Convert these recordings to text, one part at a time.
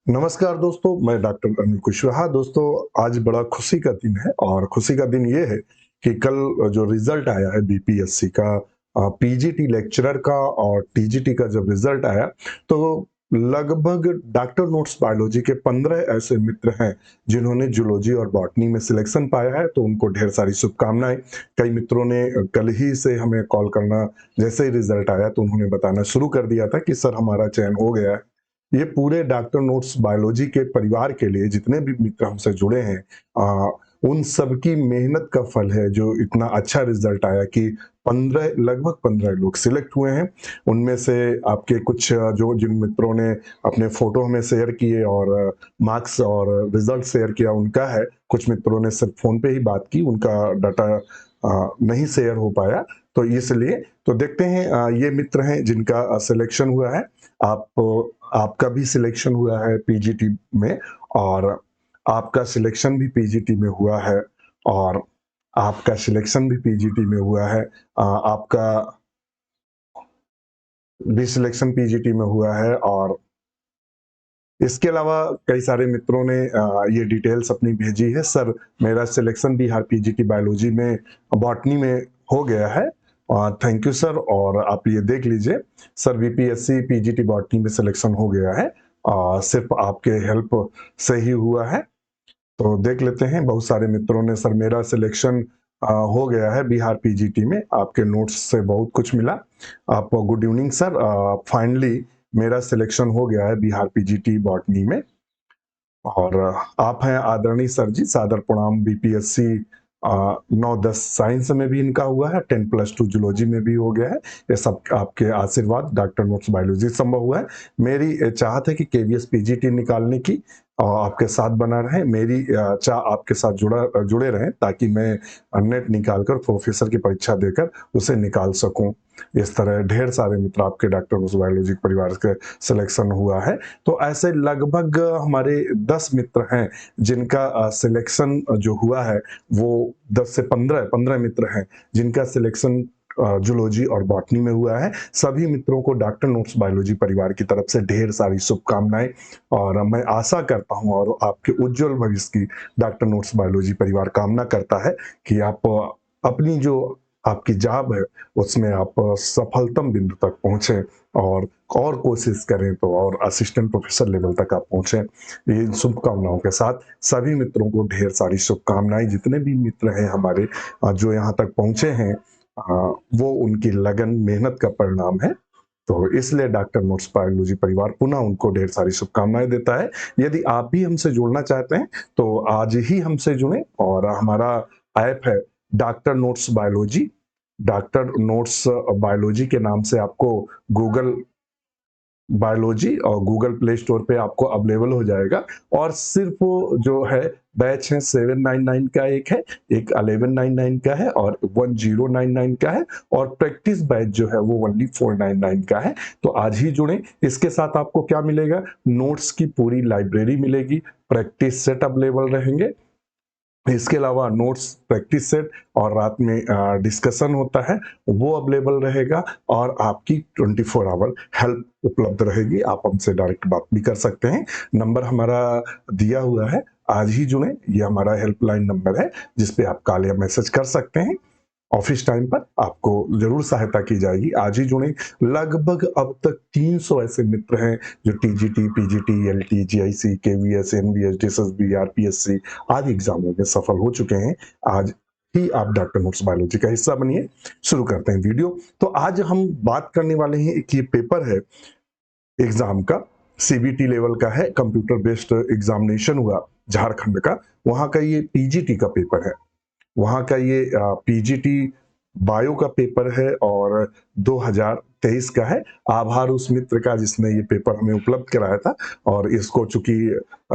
नमस्कार दोस्तों, मैं डॉक्टर अनिल कुशवाहा। दोस्तों, आज बड़ा खुशी का दिन है और खुशी का दिन ये है कि कल जो रिजल्ट आया है बीपीएससी का, पीजीटी लेक्चरर का और टीजीटी का जब रिजल्ट आया, तो लगभग डॉक्टर नोट्स बायोलॉजी के 15 ऐसे मित्र हैं जिन्होंने जूलॉजी और बॉटनी में सिलेक्शन पाया है, तो उनको ढेर सारी शुभकामनाएं। कई मित्रों ने कल ही से हमें कॉल करना, जैसे ही रिजल्ट आया तो उन्होंने बताना शुरू कर दिया था कि सर हमारा चयन हो गया है। ये पूरे डॉक्टर नोट्स बायोलॉजी के परिवार के लिए जितने भी मित्र हमसे जुड़े हैं, उन सबकी मेहनत का फल है जो इतना अच्छा रिजल्ट आया कि 15 लगभग 15 लोग सिलेक्ट हुए हैं। उनमें से आपके कुछ जो जिन मित्रों ने अपने फोटो हमें शेयर किए और मार्क्स और रिजल्ट शेयर किया उनका है। कुछ मित्रों ने सिर्फ फोन पे ही बात की, उनका डाटा नहीं शेयर हो पाया, तो इसलिए तो देखते हैं। ये मित्र हैं जिनका सिलेक्शन हुआ है। आपका भी सिलेक्शन हुआ है पीजीटी में, और आपका सिलेक्शन भी पीजीटी में हुआ है, और आपका सिलेक्शन भी पीजीटी में हुआ है। आपका भी सिलेक्शन पीजीटी में हुआ है, और इसके अलावा कई सारे मित्रों ने ये डिटेल्स अपनी भेजी है। सर, मेरा सिलेक्शन बिहार पीजीटी बायोलॉजी में बॉटनी में हो गया है। Thank you sir. और आप ये देख लीजिए, सर बीपीएससी पीजीटी बॉटनी में सिलेक्शन हो गया है, सिर्फ आपके हेल्प से ही हुआ है। तो देख लेते हैं, बहुत सारे मित्रों ने सर मेरा सिलेक्शन हो गया है बिहार पीजीटी में, आपके नोट्स से बहुत कुछ मिला। आप गुड इवनिंग सर, फाइनली मेरा सिलेक्शन हो गया है बिहार पीजीटी बॉटनी में। और आप हैं आदरणीय सर जी, सादर प्रणाम। बीपीएससी 9-10 साइंस में भी इनका हुआ है, 10+2 जूलॉजी में भी हो गया है। ये सब आपके आशीर्वाद, डॉक्टर नोट्स बायोलॉजी संभव हुआ है। मेरी चाहत है कि केवीएस पीजीटी निकालने की, आपके साथ बना रहे। मेरी चाह आपके साथ जुड़े रहें, ताकि मैं नेट निकालकर प्रोफेसर की परीक्षा देकर उसे निकाल सकूं। इस तरह ढेर सारे मित्र आपके डॉक्टर नोट्स बायोलॉजी परिवार के सिलेक्शन हुआ है। तो ऐसे लगभग हमारे 10 मित्र हैं जिनका सिलेक्शन जो हुआ है, वो 10 से 15 मित्र हैं जिनका सिलेक्शन जूलॉजी और बॉटनी में हुआ है। सभी मित्रों को डॉक्टर नोट्स बायोलॉजी परिवार की तरफ से ढेर सारी शुभकामनाएं, और मैं आशा करता हूं और आपके उज्जवल भविष्य की डॉक्टर नोट्स बायोलॉजी परिवार कामना करता है कि आप अपनी जो आपकी जॉब है उसमें आप सफलतम बिंदु तक पहुंचे, और कोशिश करें तो और असिस्टेंट प्रोफेसर लेवल तक आप पहुंचे। इन शुभकामनाओं के साथ सभी मित्रों को ढेर सारी शुभकामनाएं। जितने भी मित्र हैं हमारे जो यहाँ तक पहुंचे हैं, वो उनकी लगन मेहनत का परिणाम है। तो इसलिए डॉक्टर नोट्स बायोलॉजी परिवार पुनः उनको ढेर सारी शुभकामनाएं देता है। यदि आप भी हमसे जुड़ना चाहते हैं तो आज ही हमसे जुड़ें, और हमारा ऐप है doctor notes biology. Doctor notes biology के नाम से आपको गूगल बायोलॉजी और गूगल प्ले स्टोर पे आपको अवेलेबल हो जाएगा। और सिर्फ वो जो है बैच है 799 का एक है, एक 1199 का है और 1099 का है, और प्रैक्टिस बैच जो है वो ओनली 499 का है। तो आज ही जुड़ें। इसके साथ आपको क्या मिलेगा? नोट्स की पूरी लाइब्रेरी मिलेगी, प्रैक्टिस सेट अवेलेबल रहेंगे। इसके अलावा नोट्स, प्रैक्टिस सेट और रात में डिस्कशन होता है, वो अवेलेबल रहेगा, और आपकी 24 आवर हेल्प उपलब्ध रहेगी। आप हमसे डायरेक्ट बात भी कर सकते हैं। नंबर हमारा दिया हुआ है, आज ही जुड़ें। ये हमारा हेल्पलाइन नंबर है जिस पे आप कॉल या मैसेज कर सकते हैं। ऑफिस टाइम पर आपको जरूर सहायता की जाएगी। आज ही जुड़ें। लगभग अब तक 300 ऐसे मित्र हैं जो TGT, PGT, LT, GIC, KVS, NBS, DSSB, RPSC आदि एग्जामों में सफल हो चुके हैं। आज ही आप डॉक्टर नोट्स बायोलॉजी का हिस्सा बनिए। शुरू करते हैं वीडियो। तो आज हम बात करने वाले हैं, एक ये पेपर है एग्जाम का, सीबीटी लेवल का है, कंप्यूटर बेस्ड एग्जामिनेशन हुआ झारखंड का। वहां का ये पीजीटी का पेपर है। वहाँ का ये पीजीटी बायो का पेपर है और 2023 का है। आभार उस मित्र का जिसने ये पेपर हमें उपलब्ध कराया था, और इसको चूंकि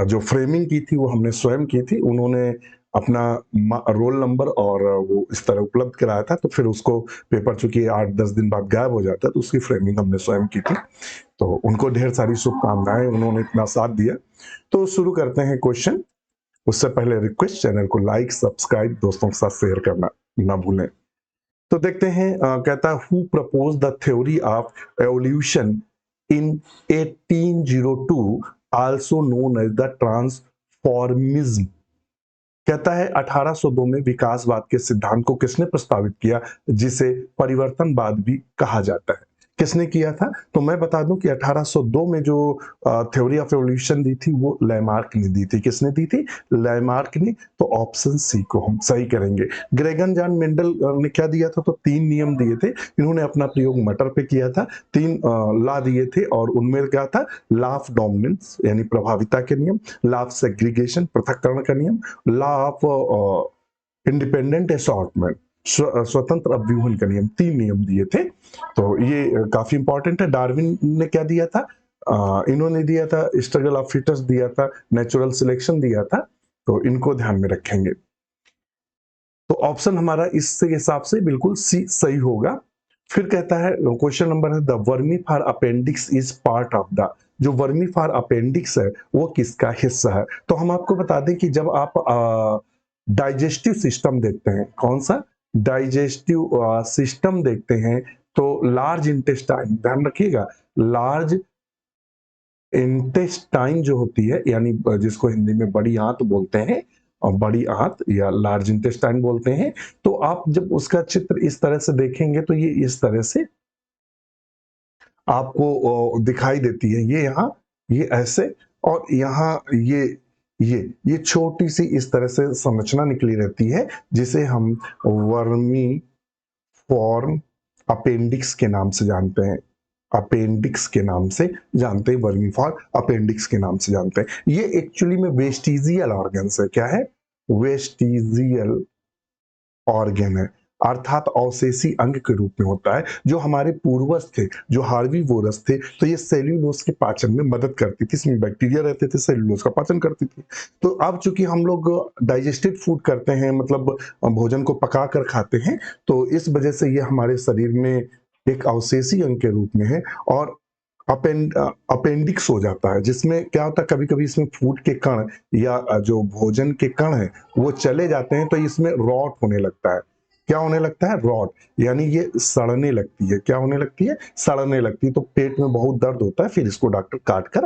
जो फ्रेमिंग की थी वो हमने स्वयं की थी। उन्होंने अपना रोल नंबर और वो इस तरह उपलब्ध कराया था, तो फिर उसको पेपर चूंकि 8-10 दिन बाद गायब हो जाता है, तो उसकी फ्रेमिंग हमने स्वयं की थी। तो उनको ढेर सारी शुभकामनाएं, उन्होंने इतना साथ दिया। तो शुरू करते हैं क्वेश्चन। उससे पहले रिक्वेस्ट, चैनल को लाइक, सब्सक्राइब, दोस्तों के साथ शेयर करना ना भूलें। तो देखते हैं, कहता है who propose the theory of evolution in 1802 also known as the transformism. कहता है 1802 में विकासवाद के सिद्धांत को किसने प्रस्तावित किया, जिसे परिवर्तनवाद भी कहा जाता है। किसने किया था? तो मैं बता दूं कि 1802 में जो थ्योरी ऑफ एवोल्यूशन दी थी वो लैमार्क ने दी थी। किसने दी थी? लैमार्क ने। तो ऑप्शन सी को हम सही करेंगे। ग्रेगन जॉन मेंडल ने क्या दिया था? तो 3 नियम दिए थे। इन्होंने अपना प्रयोग मटर पे किया था। 3 लॉ दिए थे और उनमें क्या था? लॉ ऑफ डोमिनेंस यानी प्रभाविता के नियम, लॉ ऑफ सेग्रीगेशन पृथक्करण का नियम, लॉ ऑफ इंडिपेंडेंट असॉर्टमेंट स्वतंत्र अव्यूहन का नियम। 3 नियम दिए थे। तो ये काफी इंपॉर्टेंट है। डार्विन ने क्या दिया था? इन्होंने दिया था स्ट्रगल ऑफ फिटेस्ट दिया था, नेचुरल सिलेक्शन दिया था। तो इनको ध्यान में रखेंगे। तो ऑप्शन हमारा इससे हिसाब से बिल्कुल सी सही होगा। फिर कहता है क्वेश्चन नंबर है the vermiform appendix is part of the. जो वर्मीफार अपेंडिक्स है वो किसका हिस्सा है? तो हम आपको बता दें कि जब आप डाइजेस्टिव सिस्टम देखते हैं, कौन सा डाइजेस्टिव सिस्टम देखते हैं, तो लार्ज इंटेस्टाइन, ध्यान रखिएगा, लार्ज इंटेस्टाइन जो होती है यानी जिसको हिंदी में बड़ी आंत बोलते हैं, और बड़ी आंत या लार्ज इंटेस्टाइन बोलते हैं, तो आप जब उसका चित्र इस तरह से देखेंगे तो ये इस तरह से आपको दिखाई देती है। ये यहाँ, ये ऐसे, और यहाँ ये छोटी सी इस तरह से संरचना निकली रहती है जिसे हम वर्मी फॉर्म अपेंडिक्स के नाम से जानते हैं। अपेंडिक्स के नाम से जानते हैं, वर्मीफॉर अपेंडिक्स के नाम से जानते हैं। ये एक्चुअली में वेस्टिजियल ऑर्गन है। क्या है? वेस्टिजियल ऑर्गन है, अर्थात अवशेषी अंग के रूप में होता है। जो हमारे पूर्वज थे, जो हार्बीवोरस थे, तो ये सेल्यूलोज के पाचन में मदद करती थी। इसमें बैक्टीरिया रहते थे, सेल्यूलोज का पाचन करती थी। तो अब चूंकि हम लोग डाइजेस्टेड फूड करते हैं, मतलब भोजन को पका कर खाते हैं, तो इस वजह से ये हमारे शरीर में एक अवशेषी अंग के रूप में है और अपेंडिक्स हो जाता है, जिसमें क्या होता है, कभी कभी इसमें फूड के कण या जो भोजन के कण है वो चले जाते हैं, तो इसमें रॉट होने लगता है। क्या होने लगता है? रॉट, यानी ये सड़ने लगती है। क्या होने लगती है? सड़ने लगती है। तो पेट में बहुत दर्द होता है, फिर इसको डॉक्टर काट कर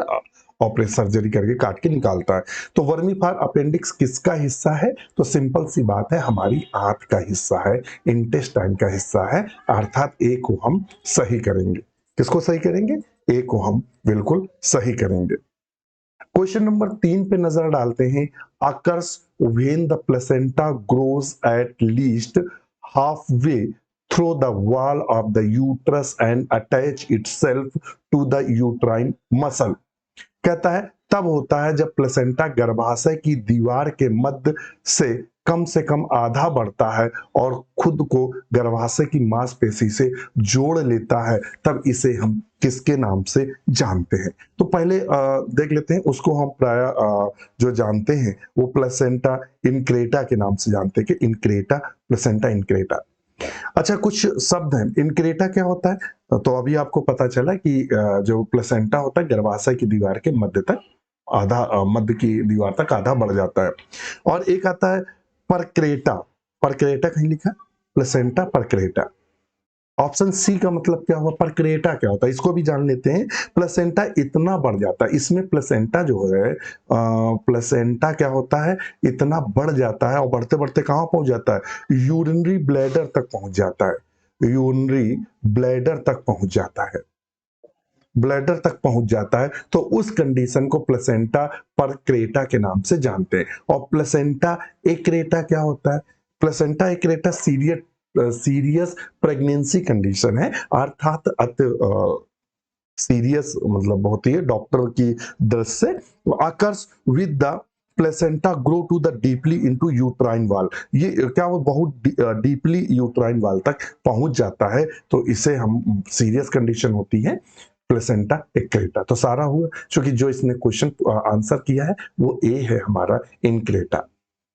ऑपरेशन सर्जरी करके काट के निकालता है। तो वर्मीफार अपेंडिक्स किसका हिस्सा है? तो सिंपल सी बात है, हमारी आंत का हिस्सा है, इंटेस्टाइन का हिस्सा है, अर्थात ए को हम सही करेंगे। किसको सही करेंगे? ए को हम बिल्कुल सही करेंगे। क्वेश्चन नंबर 3 पे नजर डालते हैं। Occurs when the placenta grows at least half way through the wall of the uterus and attach itself to the uterine muscle. कहता है तब होता है जब प्लेसेंटा गर्भाशय की दीवार के मध्य से कम आधा बढ़ता है और खुद को गर्भाशय की मांसपेशी से जोड़ लेता है, तब इसे हम किसके नाम से जानते हैं? तो पहले देख लेते हैं। उसको हम प्राय जो जानते हैं वो प्लेसेंटा इनक्रेटा के नाम से जानते हैं कि इनक्रेटा, प्लेसेंटा इनक्रेटा। अच्छा, कुछ शब्द हैं। इनक्रेटा क्या होता है? तो अभी आपको पता चला कि जो प्लेसेंटा होता है गर्भाशय की दीवार के मध्य तक आधा, मध्य की दीवार तक आधा बढ़ जाता है। और एक आता है परक्रेटा। परक्रेटा कहीं लिखा? प्लेसेंटा परक्रेटा। ऑप्शन सी का मतलब क्या हुआ? परक्रेटा क्या होता है इसको भी जान लेते हैं। प्लेसेंटा इतना बढ़ जाता है, इसमें प्लेसेंटा जो है, प्लेसेंटा क्या होता है, इतना बढ़ जाता है और बढ़ते बढ़ते कहां पहुंच जाता है? यूरिनरी ब्लैडर तक पहुंच जाता है। यूरिनरी ब्लैडर तक पहुंच जाता है, ब्लैडर तक पहुंच जाता है। तो उस कंडीशन को प्लेसेंटा परक्रेटा के नाम से जानते हैं। और प्लेसेंटा एक्रेटा क्या होता है? Placenta accreta serious pregnancy condition है, अर्थात सीरियस मतलब बहुत ही डॉक्टर की दृष्टि से occurs with the placenta grow to the deeply into uterine wall. ये क्या वो बहुत डीपली यूट्राइन वाल तक पहुंच जाता है, तो इसे हम सीरियस कंडीशन होती है प्लेसेंटा एक्रेटा। तो सारा हुआ, क्योंकि जो इसने क्वेश्चन आंसर किया है वो ए है हमारा, इनक्रेटा।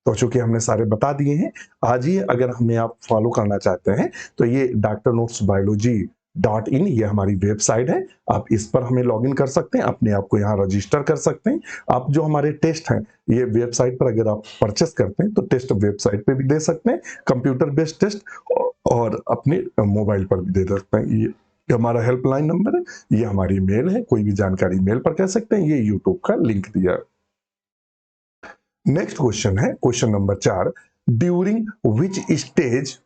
तो चूंकि हमने सारे बता दिए हैं, आज ही अगर हमें आप फॉलो करना चाहते हैं तो ये डॉक्टर नोट्स बायोलॉजी .in ये हमारी वेबसाइट है। आप इस पर हमें लॉगिन कर सकते हैं, अपने आप को यहाँ रजिस्टर कर सकते हैं। आप जो हमारे टेस्ट हैं ये वेबसाइट पर अगर आप परचेस करते हैं तो टेस्ट वेबसाइट पे भी दे सकते हैं, कंप्यूटर बेस्ड टेस्ट, और अपने मोबाइल पर भी दे सकते हैं। ये ये हमारा हेल्पलाइन नंबर है, ये हमारी मेल है, कोई भी जानकारी मेल पर कह सकते हैं, ये यूट्यूब का लिंक दिया है। नेक्स्ट क्वेश्चन है question number 4, during which stage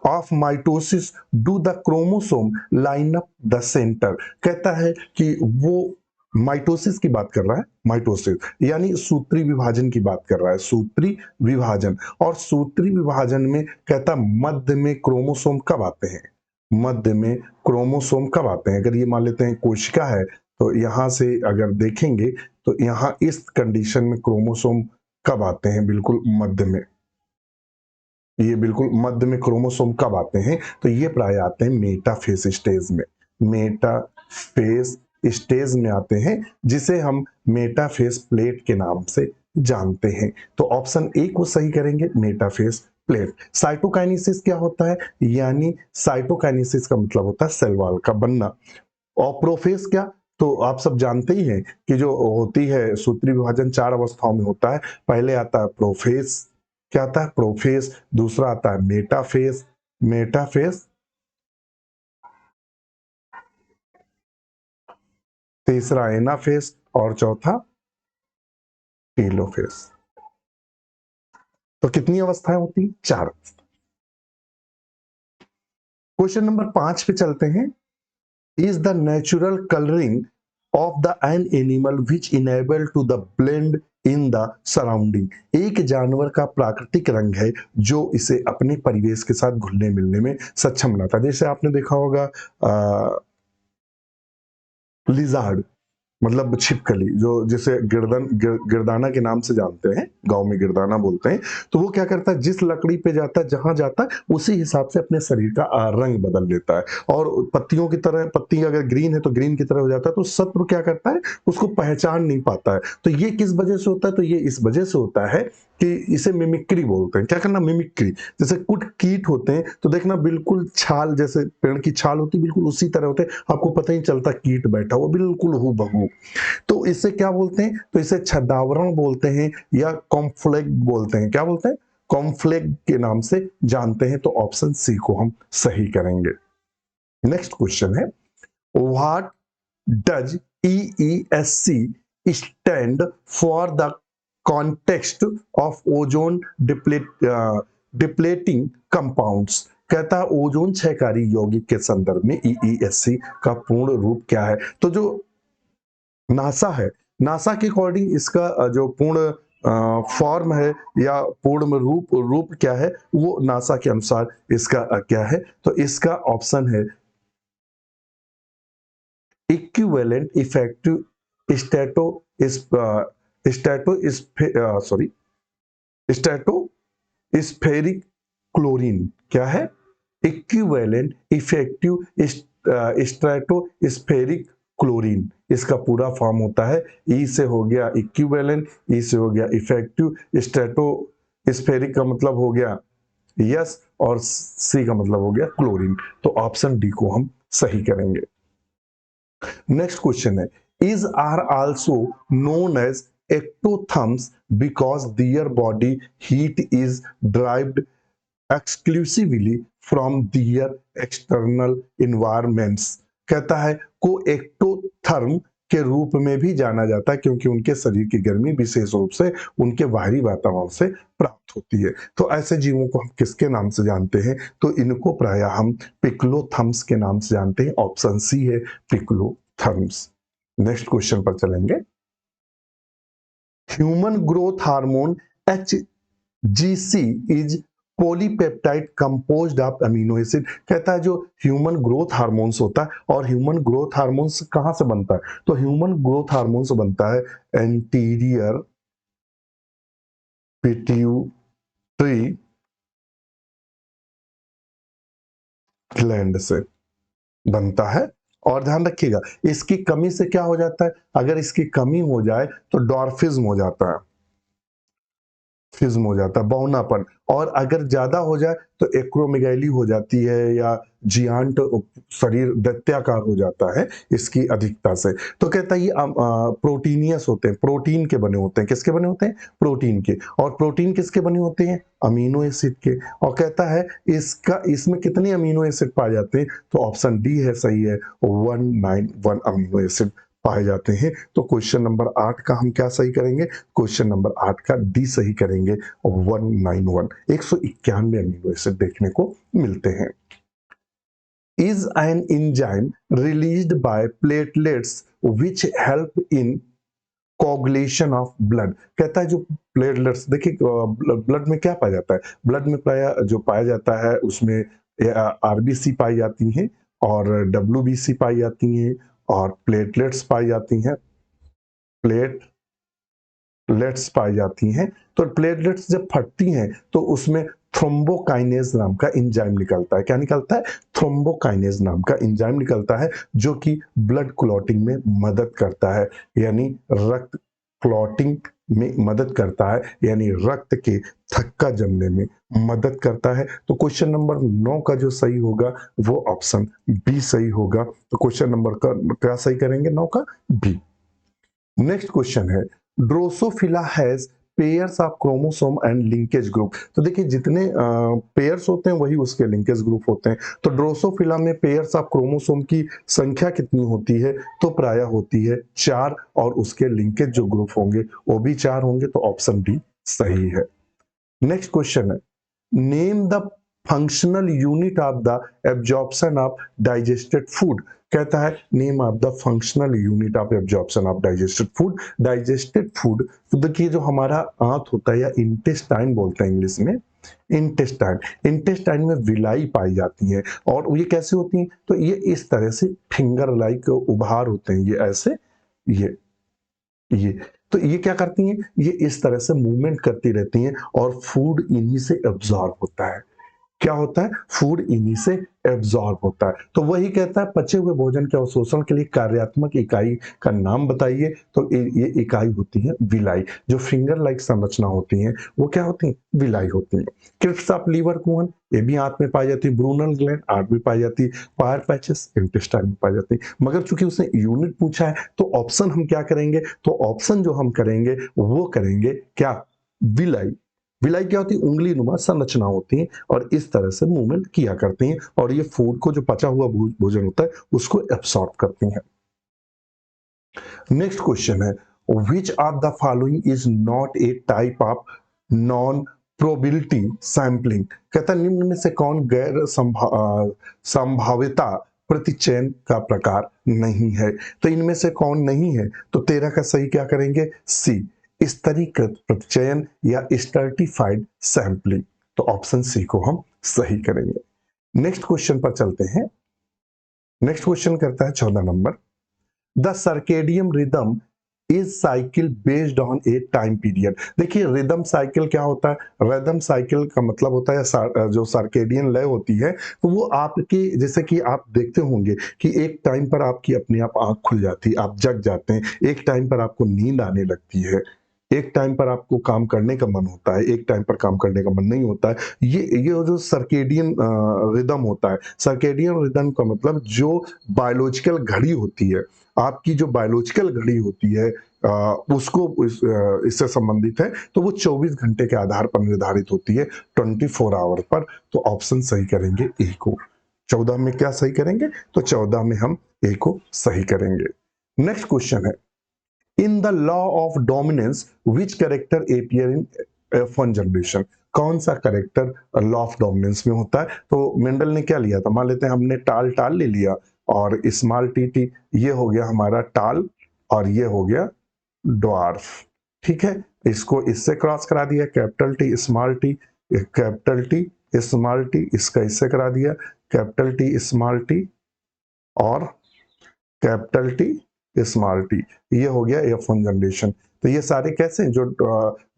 of mitosis do the chromosome line up the centre. कहता है कि वो माइटोसिस की बात कर रहा है, माइटोसिस यानी सूत्री विभाजन की बात कर रहा है, सूत्री विभाजन। और सूत्री विभाजन में कहता मध्य में क्रोमोसोम कब आते हैं, मध्य में क्रोमोसोम कब आते हैं। अगर ये मान लेते हैं कोशिका है तो यहां से अगर देखेंगे तो यहां इस कंडीशन में क्रोमोसोम कब आते हैं, बिल्कुल मध्य में, ये बिल्कुल मध्य में क्रोमोसोम कब आते हैं, तो ये प्राय आते हैं मेटाफेज स्टेज में, मेटाफेज स्टेज में आते हैं, जिसे हम मेटाफेज प्लेट के नाम से जानते हैं। तो ऑप्शन ए को सही करेंगे, मेटाफेज प्लेट। साइटोकाइनेसिस क्या होता है, यानी साइटोकाइनेसिस का मतलब होता है सेल वॉल का बनना। और प्रोफेज क्या, तो आप सब जानते ही हैं कि जो होती है सूत्री विभाजन 4 अवस्थाओं में होता है। पहले आता है प्रोफेज, क्या आता है प्रोफेज, दूसरा आता है मेटाफेज, मेटाफेज, तीसरा एनाफेज और चौथा टेलोफेज। तो कितनी अवस्थाएं होती हैं, 4। क्वेश्चन नंबर 5 पे चलते हैं। Is the natural colouring of the an animal which enable to the blend in the surrounding. एक जानवर का प्राकृतिक रंग है जो इसे अपने परिवेश के साथ घुलने मिलने में सक्षम बनाता है। जैसे आपने देखा होगा लिजार्ड, मतलब छिपकली, जो जिसे गिरदाना के नाम से जानते हैं, गांव में गिरदाना बोलते हैं। तो वो क्या करता है, जिस लकड़ी पे जाता है, जहां जाता है, उसी हिसाब से अपने शरीर का रंग बदल लेता है। और पत्तियों की तरह, पत्ती अगर ग्रीन है तो ग्रीन की तरह हो जाता है। तो शत्रु क्या करता है, उसको पहचान नहीं पाता है। तो ये किस वजह से होता है, तो ये इस वजह से होता है कि इसे मिमिक्री बोलते हैं। क्या करना, मिमिक्री। जैसे कुछ कीट होते हैं तो देखना बिल्कुल छाल, जैसे पेड़ की छाल होती है बिल्कुल उसी तरह होते हैं, आपको पता ही चलता कीट बैठा हुआ बिल्कुल हूबहू। तो इसे क्या बोलते हैं, तो इसे छद्मावरण बोलते हैं या कॉम्फ्लेक्ट बोलते हैं। क्या बोलते हैं, कॉम्फ्लेक्ट के नाम से जानते हैं। तो ऑप्शन सी को हम सही करेंगे। नेक्स्ट क्वेश्चन है, what does EESC stand for the context of ozone depleting compounds. कहता है ओजोन क्षयकारी यौगिक के संदर्भ में EESC का पूर्ण रूप क्या है। तो जो नासा है, नासा के अकॉर्डिंग इसका जो पूर्ण फॉर्म है या पूर्ण रूप क्या है, वो नासा के अनुसार इसका क्या है। तो इसका ऑप्शन है equivalent effective stato stato sorry stato spheric chlorine. क्या है, इक्विवेलेंट इफेक्टिव स्ट्रेटोस्फेरिक क्लोरीन। इसका पूरा फॉर्म होता है, ई से हो गया इक्विवेलेंट, ई से हो गया इफेक्टिव, स्ट्रेटोस्फेरिक का मतलब हो गया यस, और सी का मतलब हो गया क्लोरीन। तो ऑप्शन डी को हम सही करेंगे। नेक्स्ट क्वेश्चन है, is are also known as ectotherms because their body heat is derived exclusively from their external environments। कहता है को एक्टोथर्म के रूप में भी जाना जाता है क्योंकि उनके शरीर की गर्मी विशेष रूप से उनके बाहरी वातावरण से प्राप्त होती है। तो ऐसे जीवों को हम किसके नाम से जानते हैं, तो इनको प्राय हम पिक्लोथर्म्स के नाम से जानते हैं। ऑप्शन सी है पिक्लोथर्म्स। नेक्स्ट क्वेश्चन पर चलेंगे। Human growth hormone HGC is polypeptide composed of amino acid. कहता है जो ह्यूमन ग्रोथ हार्मोन्स होता है, और ह्यूमन ग्रोथ हार्मोन्स कहां से बनता है, तो ह्यूमन ग्रोथ हार्मोन्स बनता है एंटीरियर पिट्यूटरी ग्लैंड से बनता है। और ध्यान रखिएगा इसकी कमी से क्या हो जाता है, अगर इसकी कमी हो जाए तो डॉर्फिज्म हो जाता है। फिज्म हो जाता है, बौनापन। और अगर ज्यादा हो जाए तो एक्रोमेगैली हो जाती है या जियांट शरीर दैत्याकार हो जाता है इसकी अधिकता से। तो कहता है ये प्रोटीनियस होते हैं, प्रोटीन के बने होते हैं। किसके बने होते हैं? प्रोटीन के। और प्रोटीन किसके बने होते हैं? अमीनो एसिड के। और कहता है इसमें कितने अमीनो एसिड पाए जाते हैं? तो ऑप्शन डी है सही है, 191 अमीनो एसिड पाए जाते हैं। तो क्वेश्चन नंबर 8 का हम क्या सही करेंगे? क्वेश्चन नंबर 8 का डी सही करेंगे। 191 191 अमीनो एसिड देखने को मिलते हैं। Is an enzyme released by platelets which help in coagulation of blood। कहता है जो प्लेटलेट्स, देखिए ब्लड में क्या पाया जाता है? ब्लड में जो पाया जाता है उसमें आरबीसी पाई जाती हैं और डब्ल्यूबीसी पाई जाती हैं और प्लेटलेट्स पाई जाती हैं, प्लेटलेट्स पाई जाती हैं। तो प्लेटलेट्स जब फटती हैं तो उसमें थ्रोम्बोकाइनेज नाम का एंजाइम निकलता है। क्या निकलता है? थ्रोम्बोकाइनेज नाम का एंजाइम निकलता है जो कि ब्लड क्लॉटिंग में मदद करता है, यानी रक्त क्लॉटिंग में मदद करता है, यानी रक्त के थक्का जमने में मदद करता है। तो क्वेश्चन नंबर 9 का जो सही होगा वो ऑप्शन बी सही होगा। तो क्वेश्चन नंबर का क्या सही करेंगे? 9 का बी। नेक्स्ट क्वेश्चन है, Drosophila has pairs of chromosome and linkage group. तो देखिए जितने पेयर्स होते हैं वही उसके लिंकेज ग्रुप होते हैं। तो ड्रोसोफिला में पेयर्स ऑफ क्रोमोसोम की संख्या कितनी होती है? तो प्रायः होती है 4 और उसके लिंकेज जो ग्रुप होंगे वो भी 4 होंगे। तो ऑप्शन डी सही है। नेक्स्ट क्वेश्चन है, name the functional unit of the absorption of digested food. कहता है name of the functional unit of absorption of digested food. Digested food, तो देखिए जो हमारा आंत होता है या इंटेस्टाइन बोलते हैं इंग्लिश में, इंटेस्टाइन, इंटेस्टाइन में विलाई पाई जाती है। और ये कैसे होती है? तो ये इस तरह से फिंगर लाइक उभार होते हैं, ये ऐसे, ये तो ये क्या करती हैं? ये इस तरह से मूवमेंट करती रहती हैं और फूड इन्हीं से एब्जॉर्ब होता है। क्या होता है? फूड इन्हीं से एब्जॉर्ब होता है। तो वही कहता है पचे हुए भोजन के अवशोषण के लिए कार्यात्मक इकाई का नाम बताइए। तो ये इकाई होती है विलाई। जो फिंगर लाइक संरचना होती है वो क्या होती है? विलाई होती है। क्रिप्स ऑफ लीवर कुहन, ये भी आंत में पाई जाती है। ब्रूनल ग्लैंड आंत में पाई जाती है। फायर पैचेस इंटेस्टाइन में पाई जाती है। मगर चूंकि उसने यूनिट पूछा है तो ऑप्शन हम क्या करेंगे? तो ऑप्शन जो हम करेंगे वो करेंगे क्या? विलाई। विलाई क्या होती है? उंगली नुमा संरचना होती है और इस तरह से मूवमेंट किया करती हैं और ये फूड को जो पचा हुआ भोजन होता है उसको एब्सॉर्ब करती हैं। नेक्स्ट क्वेश्चन है, which of the following is not a type of non probability sampling. कहता है निम्न में से कौन गैर संभाव्यता प्रतिचयन का प्रकार नहीं है? तो इनमें से कौन नहीं है? तो 13 का सही क्या करेंगे? सी, स्तरीकृत प्रतिचयन या स्टर्टिफाइड सैंपलिंग। तो ऑप्शन सी को हम सही करेंगे। नेक्स्ट क्वेश्चन पर चलते हैं। नेक्स्ट क्वेश्चन करता है 14 number, the circadian rhythm is cycle based on A time period. देखिए रिदम साइकिल क्या होता है? रिदम साइकिल का मतलब होता है जो सर्केडियन लय होती है तो वो आपकी, जैसे कि आप देखते होंगे कि एक टाइम पर आपकी अपने आप आंख खुल जाती है, आप जग जाते हैं, एक टाइम पर आपको नींद आने लगती है, एक टाइम पर आपको काम करने का मन होता है, एक टाइम पर काम करने का मन नहीं होता है। ये जो सर्केडियन रिदम होता है, सर्केडियन रिदम का मतलब जो बायोलॉजिकल घड़ी होती है, आपकी जो बायोलॉजिकल घड़ी होती है इससे संबंधित है। तो वो 24 घंटे के आधार पर निर्धारित होती है, 24 आवर पर। तो ऑप्शन सही करेंगे ए को। 14 में क्या सही करेंगे? तो 14 में हम ए को सही करेंगे। नेक्स्ट क्वेश्चन है, in the law of dominance which character appear in F1 generation. कौन सा कैरेक्टर लॉ ऑफ डोमिनेंस में होता है? तो मेंडल ने क्या लिया था? मान लेते हैं हमने टाल टाल ले लिया और स्मॉल टी टी, ये हो गया हमारा टाल और ये हो गया ड्वार्फ। ठीक है, इसको इससे क्रॉस करा दिया, capital T small T, capital T small T, इसका इससे करा दिया कैपिटल टी स्मॉल टी और कैपिटल टी स्मॉल टी। ये हो गया F1 जनरेशन। तो ये सारे कैसे हैं? जो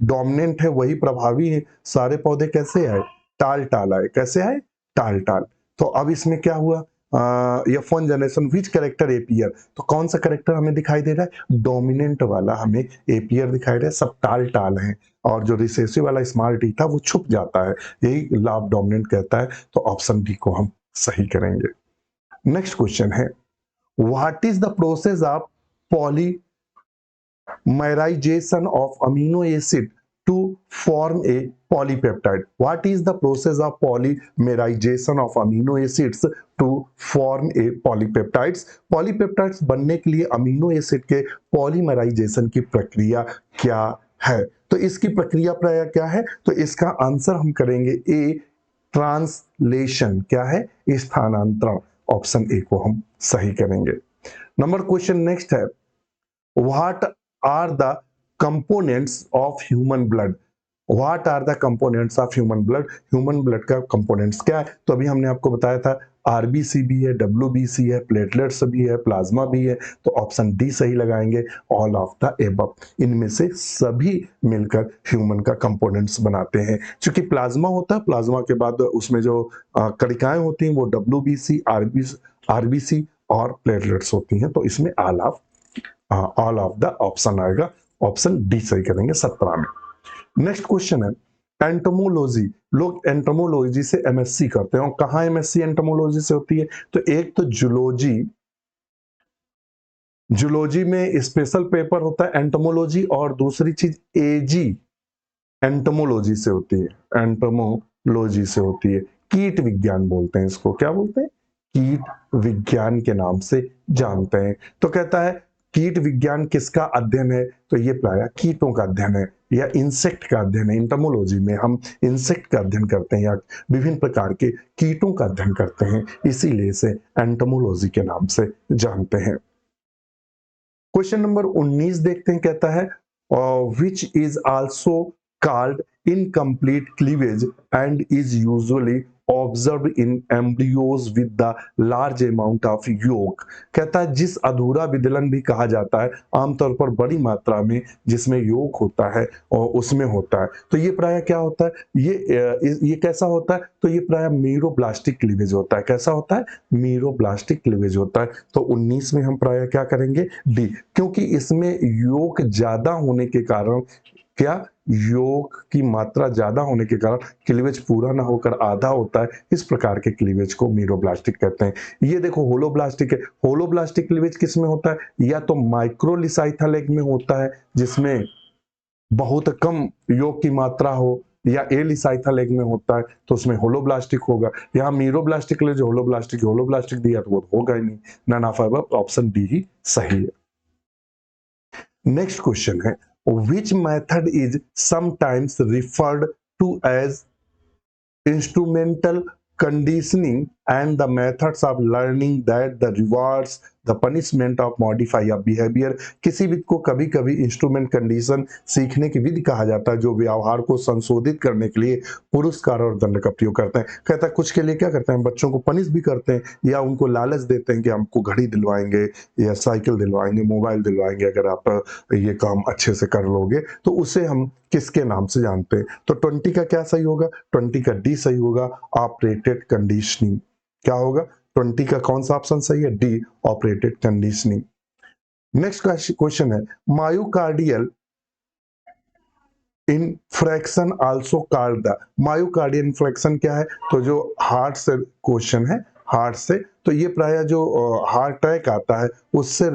डोमिनेंट है वही प्रभावी है। सारे पौधे कैसे आए? टाल टाल आए। कैसे आए? टाल टाल। तो अब इसमें क्या हुआ? F1 generation which character appear, तो कौन सा कैरेक्टर हमें दिखाई दे रहा है, डोमिनेंट वाला हमें एपियर दिखाई दे रहा है, सब टाल टाल हैं, और जो रिसेसिव वाला स्मॉल टी था वो छुप जाता है, यही लॉ ऑफ डोमिनेंट कहता है, तो ऑप्शन डी को हम सही करेंगे। नेक्स्ट क्वेश्चन है, what is the process of polymerization of amino acid to form a polypeptide? What is the process of polymerization of amino acids to form a polypeptides? Polypeptides बनने के लिए amino acid के polymerisation की प्रक्रिया क्या है? तो इसकी प्रक्रिया प्राय क्या है? तो इसका आंसर हम करेंगे ए, ट्रांसलेशन। क्या है? स्थानांतरण। ऑप्शन ए को हम सही करेंगे। नंबर क्वेश्चन नेक्स्ट है, what are the components of human blood? What are the components of human blood? Human blood का components क्या है? तो अभी हमने आपको बताया था आरबीसी भी है, डब्ल्यूबीसी है, प्लेटलेट्स भी है, प्लाज्मा भी है, तो ऑप्शन डी सही लगाएंगे, ऑल ऑफ द एबव। इनमें से सभी मिलकर ह्यूमन का कंपोनेंट्स बनाते हैं। क्योंकि प्लाज्मा होता है, प्लाज्मा के बाद उसमें जो कणिकाएं होती हैं वो डब्ल्यूबीसी, आरबीसी और प्लेटलेट्स होती हैं, तो इसमें ऑल ऑफ द ऑप्शन आएगा, ऑप्शन डी सही करेंगे 17 में। नेक्स्ट क्वेश्चन है, एंटोमोलॉजी। लोग एंटोमोलॉजी से एमएससी करते हैं, और कहां एमएससी एंटोमोलॉजी से होती है? तो एक तो जूलॉजी में स्पेशल पेपर होता है एंटोमोलॉजी, और दूसरी चीज एजी एंटोमोलॉजी से होती है, एंटोमोलॉजी से होती है। कीट विज्ञान बोलते हैं इसको, क्या बोलते हैं? कीट विज्ञान के नाम से जानते हैं। तो कहता है कीट विज्ञान किसका अध्ययन है? तो ये प्राय कीटों का अध्ययन है, या इंसेक्ट का अध्ययन है। एंटोमोलॉजी में हम इंसेक्ट का अध्ययन करते हैं, या विभिन्न प्रकार के कीटों का अध्ययन करते हैं, इसीलिए इसे एंटोमोलॉजी के नाम से जानते हैं। क्वेश्चन नंबर 19 देखते हैं, कहता है which is also called incomplete cleavage and is usually observe in embryos with the large amount of yolk. कहता है जिस अधूरा विदलन भी कहा जाता है, आमतौर पर बड़ी मात्रा में जिसमें योक होता है और उसमें होता है, तो ये प्राय क्या होता है? ये कैसा होता है? तो ये प्राय मीरोब्लास्टिक क्लीवेज होता है। कैसा होता है? मीरोब्लास्टिक क्लीवेज होता है। तो 19 में हम प्राय क्या करेंगे? डी, क्योंकि इसमें योक ज्यादा होने के कारण, क्या योग की मात्रा ज्यादा होने के कारण क्लीवेज पूरा ना होकर आधा होता है, इस प्रकार के क्लीवेज को मीरोब्लास्टिक कहते हैं। ये देखो होलोब्लास्टिक है, होलोब्लास्टिक क्लीवेज किस में होता है? या तो माइक्रोलिसाइथल एग में होता है जिसमें बहुत कम योग की मात्रा हो, या एलिसाइथल एग में होता है तो उसमें होलोब्लास्टिक होगा। यहाँ मीरोब्लास्टिक के लिए जो होलोब्लास्टिक दिया तो वो होगा ही नहीं। None of above, option D ही सही है। नेक्स्ट क्वेश्चन है, which method is sometimes referred to as instrumental conditioning and the methods of learning that the rewards the punishment of modify a behavior? किसी विधि को कभी कभी इंस्ट्रूमेंट कंडीशन, सीखने की विधि कहा जाता है, जो व्यवहार को संशोधित करने के लिए पुरस्कार और दंड का प्रयोग करते हैं। कहता है कुछ के लिए क्या करते हैं, बच्चों को पनिश भी करते हैं, या उनको लालच देते हैं कि हमको घड़ी दिलवाएंगे या साइकिल दिलवाएंगे, मोबाइल दिलवाएंगे, अगर आप ये काम अच्छे से कर लोगे, तो उसे हम किसके नाम से जानते हैं? तो 20 का क्या सही होगा? 20 का डी सही होगा, ऑपरेटेड कंडीशनिंग। क्या होगा? 20 का कौन सा ऑप्शन सही है? D, operated conditioning. Next question है, myocardial infarction also called the. Myocardial infarction क्या है? तो जो हार्ट से क्वेश्चन है, हार्ट से, तो ये प्राय जो हार्ट अटैक आता है उससे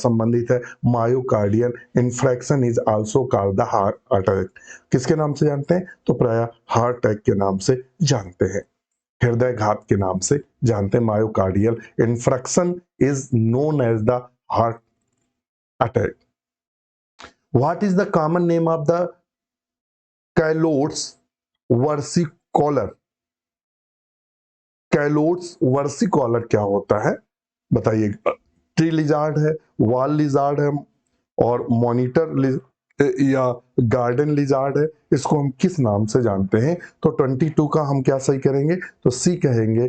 संबंधित है। Myocardial infarction is also called the heart attack. किसके नाम से जानते हैं? तो प्राय हार्ट अटैक के नाम से जानते हैं, हृदय घात के नाम से जानते हैं। Myocardial infarction is known as the heart attack. What is the common name of the Calotes versicolor? Calotes versicolor क्या होता है बताइए? ट्री लिजार्ड है, वॉल लिजार्ड है, और मॉनिटर या गार्डन लिजार्ड है। इसको हम किस नाम से जानते हैं? तो 22 का हम क्या सही करेंगे? तो सी कहेंगे।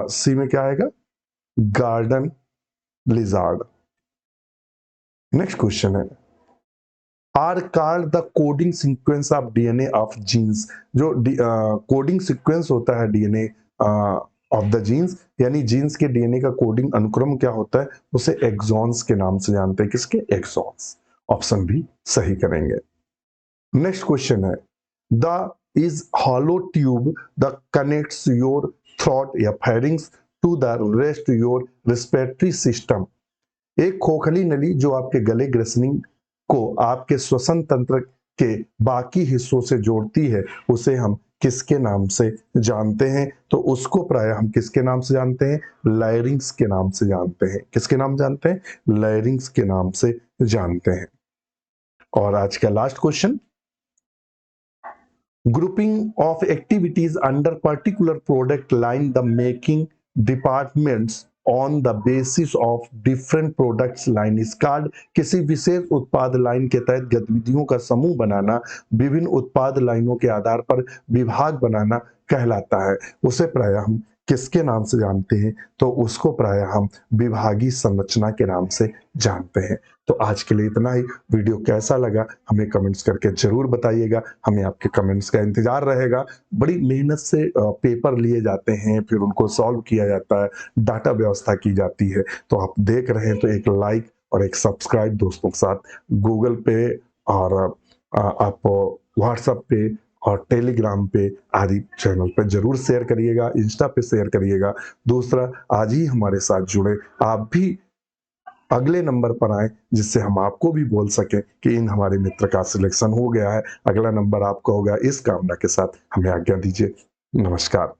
सी में क्या आएगा? Garden lizard. नेक्स्ट क्वेश्चन है, are called the coding sequence of DNA of genes. जो कोडिंग सीक्वेंस होता है डीएनए ऑफ द जीन्स, यानी जीन्स के डीएनए का कोडिंग अनुक्रम क्या होता है, उसे एक्सॉन्स के नाम से जानते हैं। किसके? एक्सॉन्स। ऑप्शन बी सही करेंगे। नेक्स्ट क्वेश्चन है, the is hollow tube the connects your throat या pharynx to the rest your respiratory system. एक खोखली नली जो आपके गले ग्रसनिंग को आपके श्वसन तंत्र के बाकी हिस्सों से जोड़ती है, उसे हम किसके नाम से जानते हैं? तो उसको प्राय हम किसके नाम से जानते हैं? लैरिंग्स के नाम से जानते हैं। किसके नाम जानते हैं? लैरिंग्स के नाम से जानते हैं। और आज का last question, grouping of activities under particular product line the making departments on the basis of different products line is called। किसी विशेष उत्पाद लाइन के तहत गतिविधियों का समूह बनाना, विभिन्न उत्पाद लाइनों के आधार पर विभाग बनाना कहलाता है। उसे प्राय हम किसके नाम से जानते हैं? तो उसको प्राय हम विभागीय संरचना के नाम से जानते हैं। तो आज के लिए इतना ही। वीडियो कैसा लगा हमें कमेंट्स करके जरूर बताइएगा, हमें आपके कमेंट्स का इंतजार रहेगा। बड़ी मेहनत से पेपर लिए जाते हैं, फिर उनको सॉल्व किया जाता है, डाटा व्यवस्था की जाती है। तो आप देख रहे हैं तो एक लाइक और एक सब्सक्राइब दोस्तों के साथ गूगल पे और आप व्हाट्सएप पे और टेलीग्राम पे आदि चैनल पे जरूर शेयर करिएगा, इंस्टा पे शेयर करिएगा। दूसरा, आज ही हमारे साथ जुड़े, आप भी अगले नंबर पर आए, जिससे हम आपको भी बोल सकें कि इन हमारे मित्र का सिलेक्शन हो गया है, अगला नंबर आपका होगा। इस कामना के साथ हमें आज्ञा दीजिए। नमस्कार।